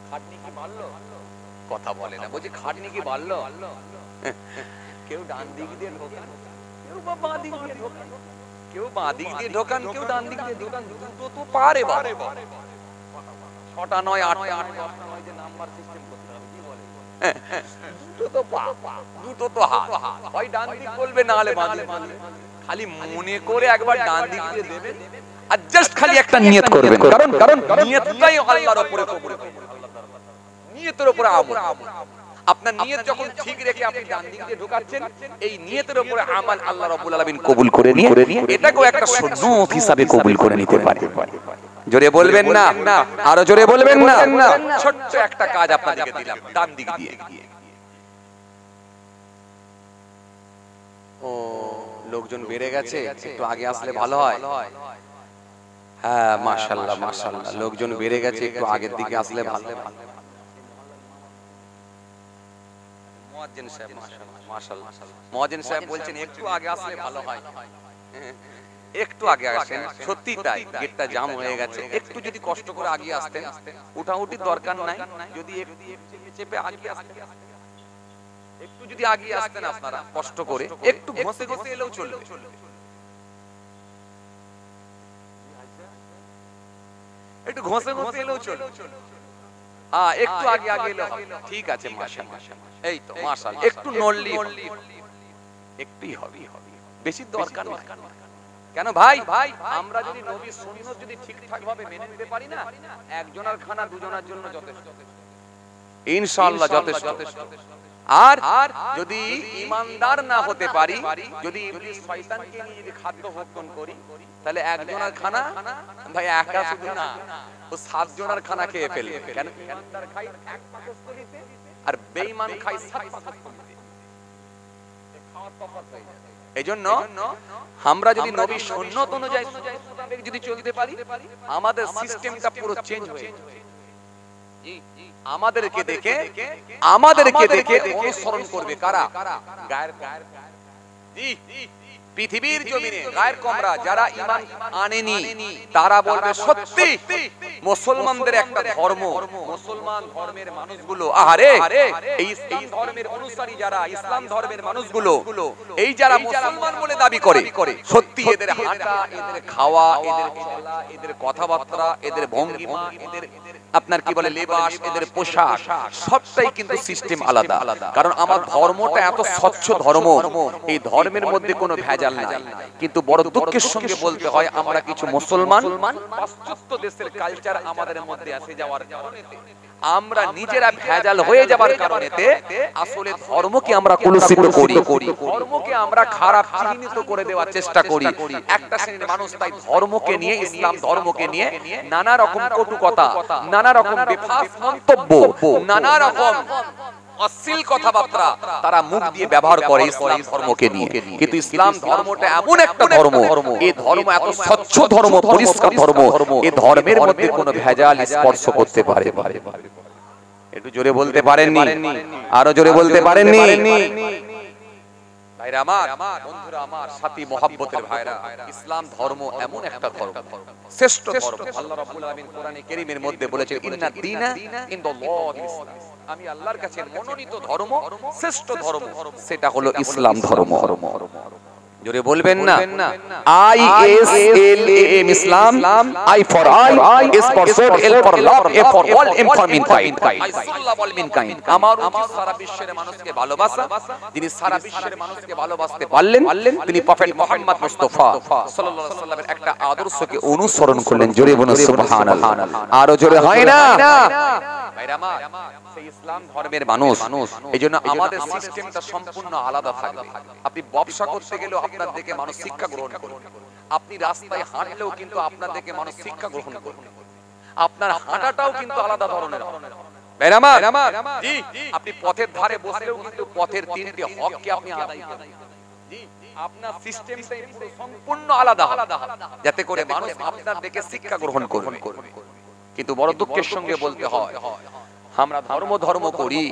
খাটনি কি বাড়লো? কথা বলে না, বলছি খাটনি কি বাড়লো? কেউ ডান দিক দিয়ে ঢোকান, কেউ বা বাঁ দিক দিয়ে ঢোকান, কেউ বাঁ দিক দিয়ে ঢোকান, কেউ ডান দিক দিয়ে ঢোকান, দুটো তো পারে। 6টা নয়, 8টা 10টা নয়, যে নাম্বার সিস্টেম করতে হবে, কি বলে? দুটো তো পা, দুটো তো হাত, হয় ডান দিক বলবে না হলে বাঁ দিক। খালি মনে করে একবার ডান দিক দিয়ে দেবেন, আর জাস্ট খালি একটা নিয়ত করবেন, কারণ নিয়তটাই আল্লাহর উপরে কবুল হবে। নিয়তের উপরে আমল। আপনার নিয়ত যখন ঠিক রেখে আপনি ডান দিক দিয়ে ঢোকাচ্ছেন, এই নিয়তের উপরে আমল আল্লাহ রাব্বুল আলামিন কবুল করে নিয়ে এটাকেও একটা সুন্নাত হিসাবে কবুল করে নিতে পারে। জোরে বলবেন না, আরো জোরে বলবেন না। ছোট্ট একটা কাজ আপনাদেরকে দিলাম, ডান দিক দিয়ে। ও লোকজন বেড়ে গেছে, একটু আগে আসলে ভালো হয়। হ্যাঁ মাশাআল্লাহ মাশাআল্লাহ, লোকজন বেড়ে গেছে, একটু আগের দিকে আসলে ভালো। মুয়াজ্জিন সাহেব মাশাআল্লাহ, মুয়াজ্জিন সাহেব বলছেন একটু আগে আসলে ভালো হয়। একটু আগে আসেন, সত্যি তাই, গেটটা জাম হয়ে গেছে। একটু যদি কষ্ট করে আগে আসতেন, উঠাউঠির দরকার নাই, যদি একটু চেপে আগে আসতেন, একটু যদি আগে আসতেন আপনারা কষ্ট করে, একটু ঘষে ঘষে এলেও চলবে। একটু ঘষে ঘষে এলেও চলবে। হ্যাঁ একটু আগে আগে এলো, ঠিক আছে মাশাআল্লাহ, এই তো মাশাআল্লাহ। একটু নড়লি একটুই হবে, বেশি দরকার না। কেন ভাই, আমরা যদি নবীর সুন্নাত যদি ঠিকঠাক ভাবে মেনে নিতে পারি না, একজনের খানা দুজনের জন্য যথেষ্ট, ইনশাআল্লাহ যথেষ্ট। আর যদি ঈমানদার না হতে পারি, যদি ইবলিস শয়তানকে নিয়ে যদি খাদ্য ভক্ষণ করি, তাহলে একজনের খানা ভাই একা শুধু না, ও 7 জনের খানা খেয়ে ফেলবে। কেন ঈমানদার খাই এক পাকস্থলীতে আর বেঈমান খাই 7 পাকস্থলীতে, খাওয়ার তফাৎ হয়ে যায়। এইজন্য আমরা যদি নবীর সুন্নাত অনুযায়ী যদি চলতে পারি, আমাদের সিস্টেমটা পুরো চেঞ্জ হয়ে যাবে। আমাদেরকে দেখে অনুসরণ করবে কারা? গায়ের জি, পৃথিবীর জমিনে গায়ের কমরা যারা ঈমান আনেনি, তারা বলবে সত্যি মুসলমানদের একটা ধর্ম, মুসলমান ধর্মের মানুষগুলো, আরে এই ইসলাম ধর্মের অনুসারী যারা, ইসলাম ধর্মের মানুষগুলো, এই যারা মুসলমান বলে দাবি করে, সত্যি এদের হাঁটা, এদের খাওয়া, এদের চলা, এদের কথাবার্তা, এদের ভঙ্গিমা, এদের আপনার কি বলে লেবাস, এদের পোশাক, সবটাই কিন্তু সিস্টেম আলাদা। কারণ আমার ধর্মটা এত স্বচ্ছ ধর্ম, এই ধর্মের মধ্যে কোনো ভেজাল নাই। কিন্তু বড় দুঃখের সঙ্গে বলতে হয়, আমরা কিছু মুসলমান পাশ্চাত্য দেশের কালচার আমাদের মধ্যে আসে যাওয়ার কারণে, আমরা নিজেরা ভেজাল হয়ে যাবার কারণেতে আসলে ধর্মকে আমরা কলুষিত করি, ধর্মকে আমরা খারাপ চিহ্নিত করে দেওয়ার চেষ্টা করি। একটা শ্রেণীর মানুষ তাই ধর্মকে নিয়ে, ইসলাম ধর্মকে নিয়ে নানা রকম কটু কথা, নানা রকম বেফাস মন্তব্য, নানা রকম অশ্লীল কথাবার্তা তারা মুখ দিয়ে ব্যবহার করে ইসলাম ধর্মকে নিয়ে। কিন্তু ইসলাম ধর্মটা এমন একটা ধর্ম, এই ধর্ম এত স্বচ্ছ ধর্ম, পরিষ্কার ধর্ম, এই ধর্মের মধ্যে কোনো ভেজাল স্পর্শ করতে পারে। একটু জোরে বলতে পারেননি, আরো জোরে বলতে পারেননি? ভাইরা আমার, বন্ধুরা আমার, সাথী মহব্বতের ভাইরা, ইসলাম ধর্ম এমন একটা ধর্ম, শ্রেষ্ঠ ধর্ম। আল্লাহ রাব্বুল আলামিন কোরআনে কারীমের মধ্যে বলেছেন, ইন্নাদ দীনা ইনদাল্লাহিল ইসলাম, আমি আল্লাহর কাছে মনোনীত ধর্ম, শ্রেষ্ঠ ধর্ম, সেটা হলো ইসলাম ধর্ম। জোরে বলবেন না? ISLAM Islam, I for I, S for sword, L for love, A for all, M for mankind, আইসুল্লাহ ওয়াল মিনকাইন। আমার উচিত সারা বিশ্বের মানুষকে ভালোবাসা। যিনি সারা বিশ্বের মানুষকে ভালোবাসতে পারলেন, তিনি প্রফেট মুহাম্মদ মুস্তাফা সাল্লাল্লাহু আলাইহি ওয়াসাল্লামের একটা আদর্শকে অনুসরণ করলেন। জোরে বলুন সুবহানাল্লাহ, আরো জোরে হয় না? ভাইরা আমার, সেই ইসলাম ধর্মের মানুষ, এইজন্য আমাদের সিস্টেমটা সম্পূর্ণ আলাদা থাকবে। আপনি ব্যবসা করতে গেলেও আপনার দেখে মানুষ শিক্ষা গ্রহণ করবে, আপনি রাস্তায় হাঁটলেও কিন্তু আপনার দেখে মানুষ শিক্ষা গ্রহণ করবে, আপনার হাঁটাটাও কিন্তু আলাদা ধরনের। জি, আপনি পথের ধারে বসলেও কিন্তু পথের 3টি হককে আপনি আদায় করবেন। জি, আপনার সিস্টেমটাই পুরো সম্পূর্ণ আলাদা, যাতে করে মানুষ আপনার দেখে শিক্ষা গ্রহণ করবে। কিন্তু বড় দুঃখের সঙ্গে বলতে হয়, আমরা ধর্ম করি,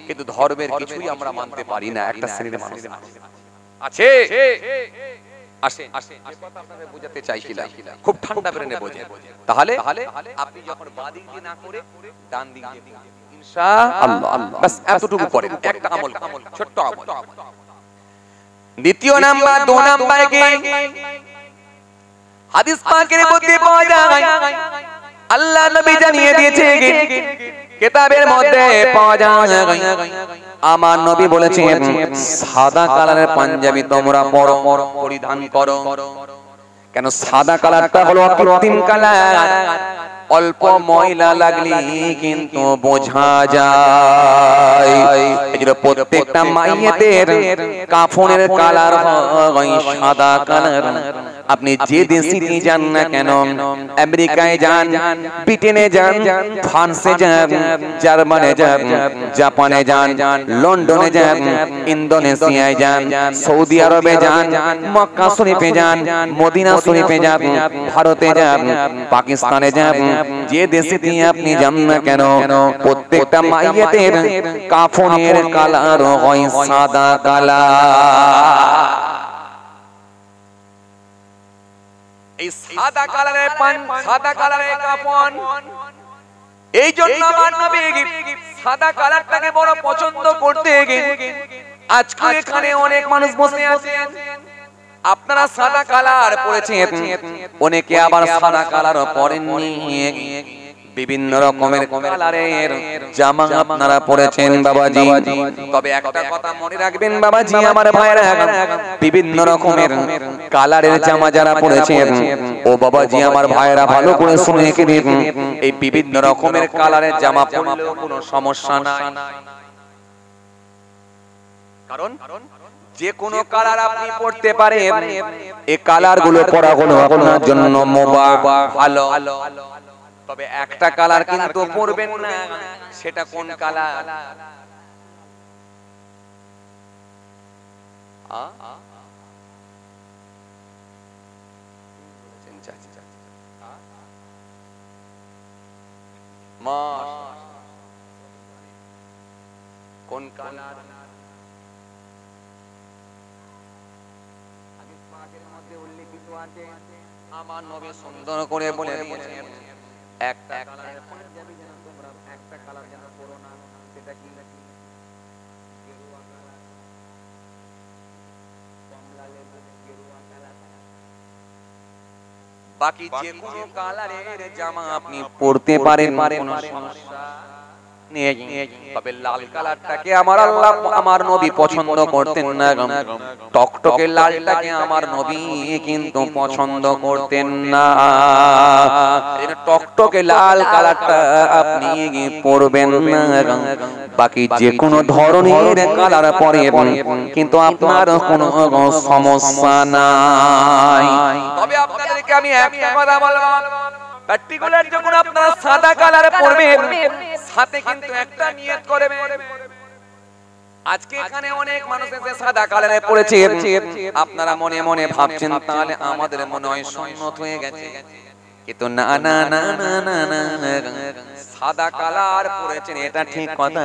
কিন্তু ধর্মের কিছুই আমরা মানতে পারি না। একটা শ্রেণীর মানুষ আছে, আসে যে কথা আপনাদের বোঝাতে চাইছিলাম, খুব ঠান্ডা ব্রেনে বোঝেন। তাহলে আপনি যখন বাঁ দিক দিয়ে না করে ডান দিক দিয়ে ইনশাআল্লাহ, বাস এতটুকু করেন, একটা আমল, ছোট্ট আমল। দ্বিতীয় নাম্বার, 2 নাম্বার কি হাদিস পাকের মধ্যে পাওয়া যায়, আল্লাহ নবী জানিয়ে দিয়েছে, কিতাবের মধ্যে পাওয়া যায়, আমার নবী বলেছেন সাদা কালারের পাঞ্জাবি তোমরা পরিধান করো, কেন সাদা কালারটা হলো কৃত্রিম কালার, অল্প ময়লা লাগলে কিন্তু বোঝা যায়। এজন্য প্রত্যেকটা মাইয়েতের কাফনের কালার হয় সাদা কালার। আপনি যে দেশে যান না কেন, আমেরিকায় যান, ব্রিটেনে যান, ফ্রান্সে যান, জার্মানে যান, জাপানে যান, লন্ডনে যান, ইন্দোনেশিয়ায় যান, সৌদি আরবে যান, মক্কা শরীফে যান, মদিনা শরীফে যান, ভারতে যান, পাকিস্তানে যান, যে দেশে দিয়ে আপনি যান না কেন, প্রত্যেকটা মাইয়াতের কাফনের কালার হয় সাদা কালার। এই সাদা কালারের সাদা কালারের কাফন, এই জন্য আমার নবী সাদা কালারটাকে বড় পছন্দ করতে গিয়ে আজকে এখানে অনেক মানুষ বসে আছেন, আপনারা সাদা কালার পরেছেন, অনেকে আবার সাদা কালারও পরেননি, বিভিন্ন রকমের কালারের জামা আপনারা পরেছেন বাবাজি। তবে একটা কথা মনে রাখবেন বাবাজি আমার ভাইরা, বিভিন্ন রকমের কালারের জামা যারা পরেছেন, ও বাবাজি আমার ভাইরা ভালো করে শুনে রেখে দিন, এই বিভিন্ন রকমের কালারের জামা পরলেও কোনো সমস্যা নাই। কারণ যে কোনো কালার আপনি পড়তে পারেন, এই কালার গুলো পরা হলো আপনার জন্য মুবাহ, ভালো। তবে একটা কালার কিন্তু পরবেন না, সেটা কোন কালার? কোন কালার? আমার নবী সুন্দর করে বলে দিয়েছেন, একটা কালার পাঞ্জাবি যেন তোমরা একটা কালার যেন পরো না, সেটা কি গেরুয়া কালার, কমলা লেবু গেরুয়া কালার, বাকি যে কোনো কালারের জামা আপনি পরতে পারেন, কোনো সমস্যা নেই। তবে লাল কালারটাকে আমার আল্লাহ আমার নবী পছন্দ করতেন না, টকটকে লালটাকে আমার নবী কিন্তু পছন্দ করতেন না। টকটকে লাল কালারটা আপনি পরবেন না, বাকি যে কোনো ধরনের কালার পরে কিন্তু আপনার কোনো সমস্যা নাই। তবে আপনাদেরকে আমি একটা কথা বলবো, পার্টিকুলার যখন আপনারা সাদা কালার পরবেন, সাথে কিন্তু একটা নিয়ত করবেন। আজকে এখানে অনেক মানুষ এসে সাদা কালারে পড়েছে, আপনারা মনে মনে ভাবছেন তাহলে আমাদের মনে হয় সুন্নত হয়ে গেছে, কিন্তু না না না না না না, সাদা কালার পরেছেন এটা ঠিক কথা,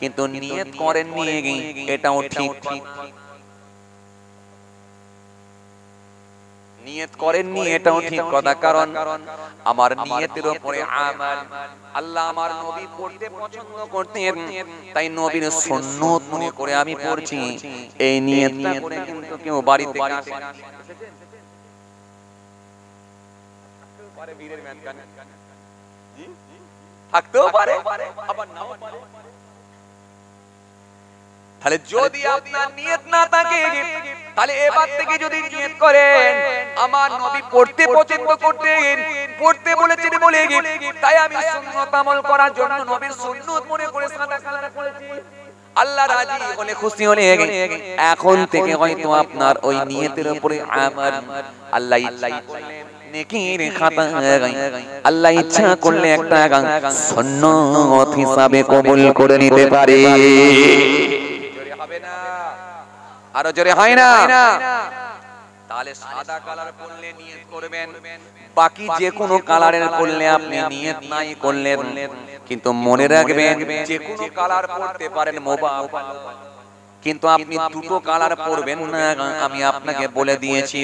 কিন্তু নিয়ত করেননি এটাও ঠিক। নিয়ত করেননি এটাও ঠিক কথা, কারণ আমার নিয়তের উপরে আমাল। আল্লাহ আমার নবী পড়তে পছন্দ করতেন, তাই নবীর সুন্নত মনে করে আমি পড়ছি। এই নিয়তটা করে কিন্তু কেউ বাড়িতে থাকতেও পারে, আবার নাও পারে। তাহলে যদি আপনার নিয়ত না থাকে, তাহলে এবার থেকে যদি নিয়ত করেন আমার নবী পড়তে পছন্দ করতেন, পড়তে বলেছেন বলে তাই আমি সুন্নাত আমল করার জন্য নবীর সুন্নাত মনে করে সাদা কালার পড়েছি, আল্লাহ রাজি হলে খুশি হলে এখন থেকে হয়তো আপনার ওই নিয়তের উপরে আমল আল্লাহ নেকির খাতা আল্লাহ ইচ্ছা করলে একটা সুন্নাত হিসাবে কবুল করে নিতে পারে। আরো জোরে হয় না? তাহলে সাদা কালার পরলে নিয়ত করবেন, বাকি যে কোনো কালারের পরলে আপনি নিয়ত নাই করলেন, কিন্তু মনে রাখবেন যে কোনো কালার পরতে পারেন মুবাহ, কিন্তু আপনি দুটো কালার পরবেন না। আমি আপনাকে বলে দিয়েছি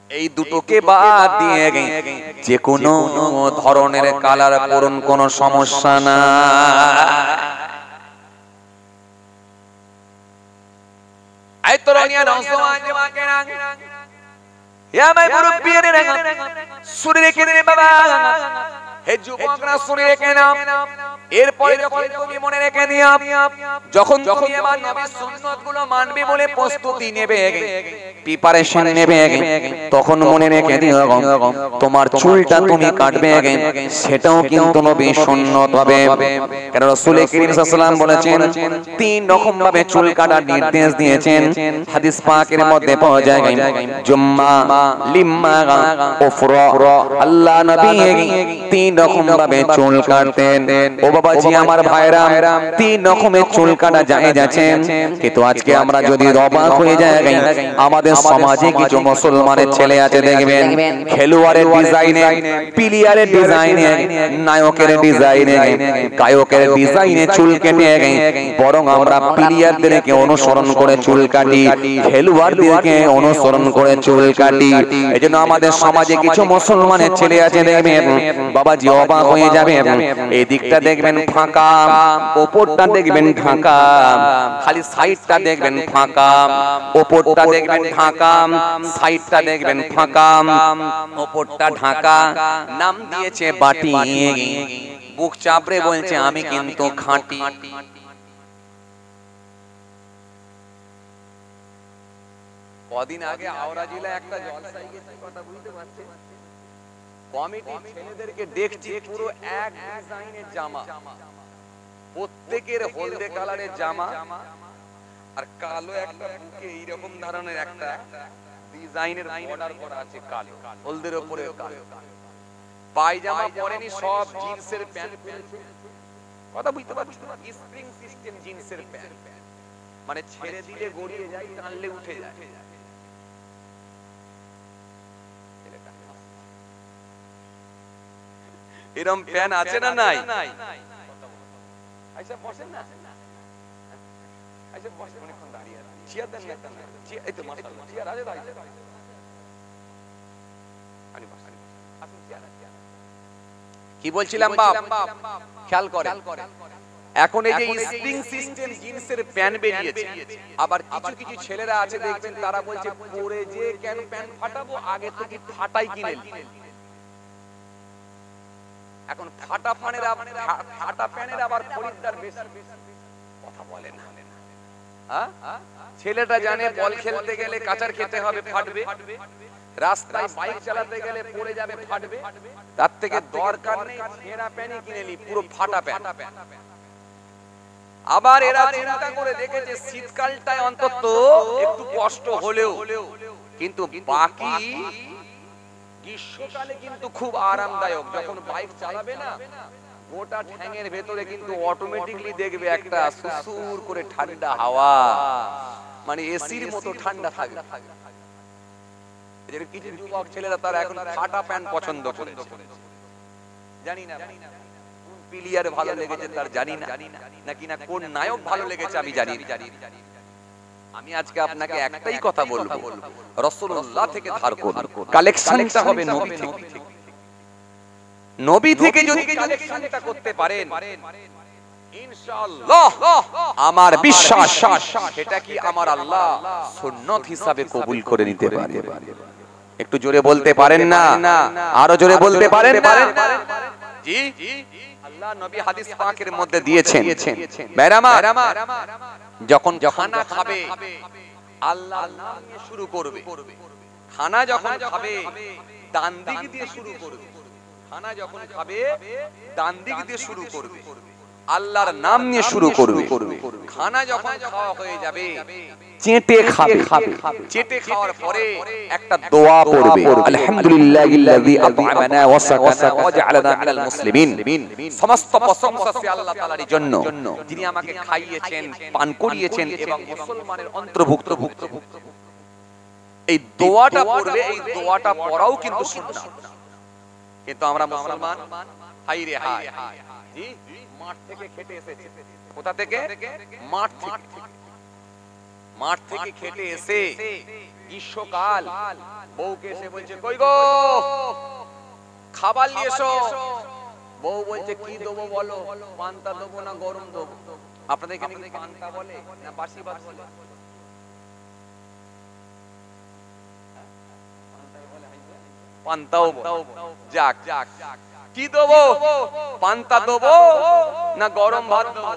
এই দুটোকে বাদ দিয়ে যে কোনো ধরনের কালার পরুন, কোনো সমস্যা না। ay toronia no so anje makeran ya mai murubbi ne na suri ke ne baba he jubokra suri ke na এরপরে যখন তুমি মনে রেখে দিও, যখন তুমি আমার নবীর সুন্নাতগুলো মানবে বলে প্রস্তুতি নেবে, প্রিপারেশন নেবে, তখন মনে রেখে দিও তোমার চুলটা তুমি কাটবে, সেটাও কিন্তু নবীর সুন্নাত হবে। কারণ রাসূল করিম সাল্লাল্লাহু আলাইহি ওয়াসাল্লাম বলেছেন তিন রকম ভাবে চুল কাটার নির্দেশ দিয়েছেন। হাদিস পাকের মধ্যে পাওয়া যায় জুম্মা, লিম্মা, উফরা। আল্লাহ নবী তিন রকম ভাবে চুল কাটতেন। ও বাবাজি আমার ভাইরা, তিন রকমের চুল কাটা জায়েজ আছে, কিন্তু আজকে আমরা যদি অবাক হয়ে যাই, আমাদের সমাজে কিছু মুসলমানের ছেলে আছে দেখবেন খেলোয়াড়ের ডিজাইনে, প্লেয়ারের ডিজাইনে, নায়কের ডিজাইনে, গায়কের ডিজাইনে চুল কেটে, বরং আমরা প্লেয়ারদেরকে অনুসরণ করে চুল কাটি, খেলোয়াড়দেরকে অনুসরণ করে চুল কাটি। এজন্য আমাদের সমাজে কিছু মুসলমানের ছেলে আছে দেখবেন বাবাজি অবাক হয়ে যাবে, এই দিকটা দেখবেন ফাঁকা, ওপরটা দেখবেন ঢাকা, খালি সাইডটা দেখবেন ফাঁকা, ওপরটা দেখবেন ঢাকা, সাইডটা দেখবেন ফাঁকা, ওপরটা ঢাকা। নাম দিয়েছে বাটি, বুক চাপড়ে বলছে আমি কিন্তু খাঁটি। কদিন আগে হাওড়া জেলায় একটা জলসায় গেছি, কথা বুঝতে পারছেন, কমিটি ছেলেদেরকে দেখছি পুরো এক ডিজাইনের জামা, প্রত্যেকের হলদে কালারের জামা, আর কালো একটা বুকে এইরকম ধরনের একটা ডিজাইনের বর্ডার করা আছে কালো, হলদের উপরে কালো। পায়জামা পরেনি, সব জিন্সের প্যান্ট পরেছে, কথা বুঝতে পারছেন, স্প্রিং সিস্টেম জিন্সের প্যান্ট, মানে ছেড়ে দিলে গড়িয়ে যায়, টানলে উঠে যায়। এরকম প্যান আছে না নাই? আচ্ছা বসেন না, আচ্ছা বসেন, অনেকক্ষণ দাঁড়িয়ে আছেন, চেয়ার দেন না, চেয়ার এই তো মাশাআল্লাহ চেয়ার আছে, দাঁড়িয়ে আনি বসেন, আসুন চেয়ার আছে। কি বলছিলাম বাপ, খেয়াল করেন, এখন এই যে স্প্রিং সিস্টেম জিন্সের প্যান্ট বেরিয়েছে, আবার কিছু কিছু ছেলেরা আছে দেখবেন তারা বলছে পরে যে কেন প্যান্ট ফাটাবো, আগে থেকে ফাটাই কিনে নি। এখন ফাটা প্যানের আবার খরিদ্দার বেশি, কথা বলে না। ছেলেটা জানে বল খেলতে গেলে কাচার খেতে হবে, ফাটবে, রাস্তায় বাইক চালাতে গেলে পড়ে যাবে, ফাটবে, তার থেকে দরকার নেই ছেঁড়া প্যানই কিনে নি, পুরো ফাটা প্যান। আবার এরা চিন্তা করে দেখেছে শীতকালটায় অন্তত একটু কষ্ট হলেও, কিন্তু বাকি গ্রীষ্মকালে কিন্তু খুব আরামদায়ক। যখন বাইক চালাবে না, গোটা ঠ্যাঙের ভেতরে কিন্তু অটোমেটিকলি দেখবে একটা সুসুর করে ঠান্ডা হাওয়া, মানে এসির মতো ঠান্ডা থাকবে। কিছু যুবক ছেলেরা তারা এখন ফাটা প্যান্ট পছন্দ করে, জানি না কোন প্লেয়ার ভালো লেগেছে তার জানি না, নাকি না কোন নায়ক ভালো লেগেছে আমি জানি না। আমি আজকে আপনাকে একটাই কথা বলবো, রাসূলুল্লাহ থেকে ধার করুন, কালেকশনটা হবে নবী থেকে। নবী থেকে যদি কালেকশনটা করতে পারেন ইনশাআল্লাহ, আমার বিশ্বাস এটা কি আমার আল্লাহ সুন্নাত হিসাবে কবুল করে নিতে পারে। একটু জোরে বলতে পারেন না? আরো জোরে বলতে পারেন না? জি, আল্লাহ নবী হাদিস পাকের মধ্যে দিয়েছেন, মেরামা যখন খানা খাবে আল্লাহর নাম নিয়ে শুরু করবে। খানা যখন খাবে ডান দিক দিয়ে শুরু করবে, খানা যখন খাবে ডান দিক দিয়ে শুরু করবে, আল্লাহর নাম নিয়ে শুরু করবে। খানা যখন খাওয়া হয়ে যাবে চেটে খাবে, চেটে খাওয়ার পরে একটা দোয়া পড়বে, আলহামদুলিল্লাহিল্লাযী আত'আমানা ওয়া সাকানা ওয়া জা'আলানা মিনাল মুসলিমিন। সমস্ত প্রশংসা সে আল্লাহ তাআলার জন্য যিনি আমাকে খাইয়েছেন, পান করিয়েছেন এবং মুসলমানের অন্তর্ভুক্ত। এই দোয়াটা পড়বে, এই দোয়াটা পড়াও কিন্তু সুন্নাত, কিন্তু আমরা মুসলমান হাই রে হাই, জি মাঠ থেকে খেটে এসেছে। কোথা থেকে? মাঠ থেকে। মাঠ থেকে খেটে এসে গ্রীষ্মকাল বউকে এসে বলছে কই গো খাবার নিয়ে এসো। বউ বলছে কি দেবো বলো, পান্তা দেবো না গরম দেবো? আপনাদের এখানে কি পান্তা বলে না বাসি ভাত বলে? পান্তাও যাক, কি দেবো, পান্তা দেবো না গরম ভাত দেবো?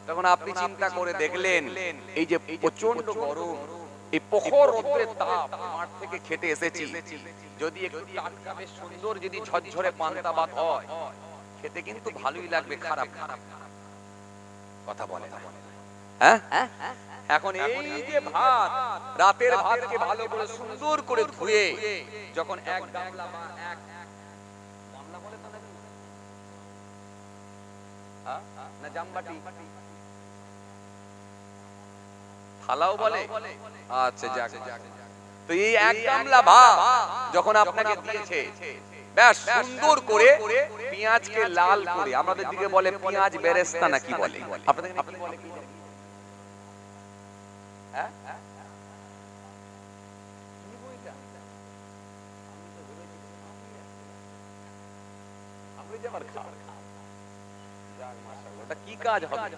তখন আপনি চিন্তা করে দেখলেন এই যে প্রচন্ড গরম, এই প্রখর রোদের তাপ, মাঠ থেকে খেটে এসেছি, যদি একটু টাটকা বেশ সুন্দর যদি ঝরঝরে পান্তা ভাত হয়, খেতে কিন্তু ভালোই লাগবে, খারাপ কথা বলে না। হ্যাঁ, এখন এই যে ভাত, রাতের ভাতকে ভালো করে সুন্দর করে ধুয়ে যখন এক গামলা বা এক গামলা বলে তো নাকি, না জামবাটি, থালাও বলে, আচ্ছা যাক, তো এই এক গামলা ভাত যখন আপনাকে দিয়েছে, বেশ সুন্দর করে পেঁয়াজকে লাল করে, আমাদের দিকে বলে পেঁয়াজ বেরেস্তা না কি বলে, আপনাদের কি বলে কি জানি? হ্যাঁ, কি বইটা? আমি যে আমার খাওয়া, যাক মাশাআল্লাহ, ওটা কি কাজ হবে?